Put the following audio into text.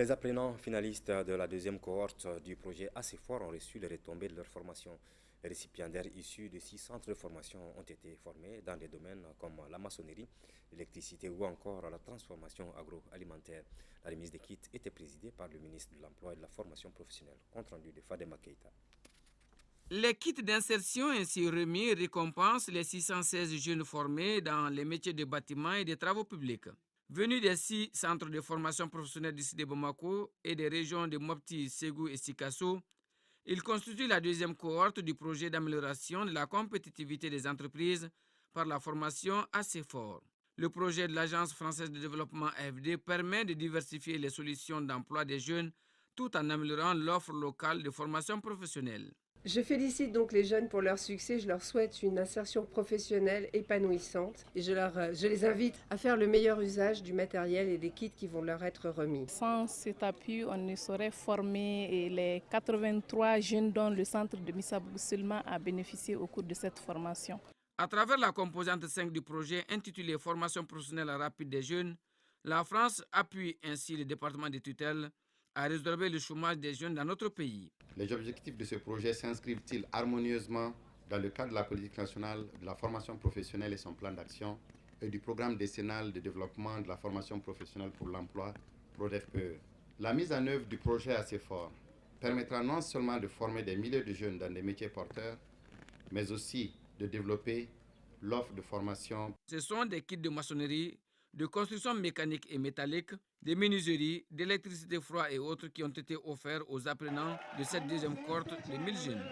Les apprenants finalistes de la deuxième cohorte du projet Assez Fort ont reçu les retombées de leur formation. Les récipiendaires issus de 6 centres de formation ont été formés dans des domaines comme la maçonnerie, l'électricité ou encore la transformation agroalimentaire. La remise des kits était présidée par le ministre de l'Emploi et de la Formation professionnelle. Compte rendu de Fadema Keita. Les kits d'insertion ainsi remis récompensent les 616 jeunes formés dans les métiers de bâtiment et des travaux publics. Venus des 6 centres de formation professionnelle d'ici de Bamako et des régions de Mopti, Ségou et Sikasso, ils constituent la deuxième cohorte du projet d'amélioration de la compétitivité des entreprises par la formation Assez Fort. Le projet de l'Agence française de développement AFD permet de diversifier les solutions d'emploi des jeunes tout en améliorant l'offre locale de formation professionnelle. Je félicite donc les jeunes pour leur succès, je leur souhaite une insertion professionnelle épanouissante et je les invite à faire le meilleur usage du matériel et des kits qui vont leur être remis. Sans cet appui, on ne saurait former les 83 jeunes dont le centre de Missabou seulement a bénéficié au cours de cette formation. À travers la composante 5 du projet intitulé Formation professionnelle rapide des jeunes, la France appuie ainsi le département de tutelle à résorber le chômage des jeunes dans notre pays. Les objectifs de ce projet s'inscrivent-ils harmonieusement dans le cadre de la politique nationale de la formation professionnelle et son plan d'action et du programme décennal de développement de la formation professionnelle pour l'emploi, PRODEFPE? La mise en œuvre du projet Assez Fort permettra non seulement de former des milliers de jeunes dans des métiers porteurs, mais aussi de développer l'offre de formation. Ce sont des kits de maçonnerie, de construction mécanique et métallique, de menuiserie, d'électricité froide et autres qui ont été offerts aux apprenants de cette deuxième cohorte de 1000 jeunes.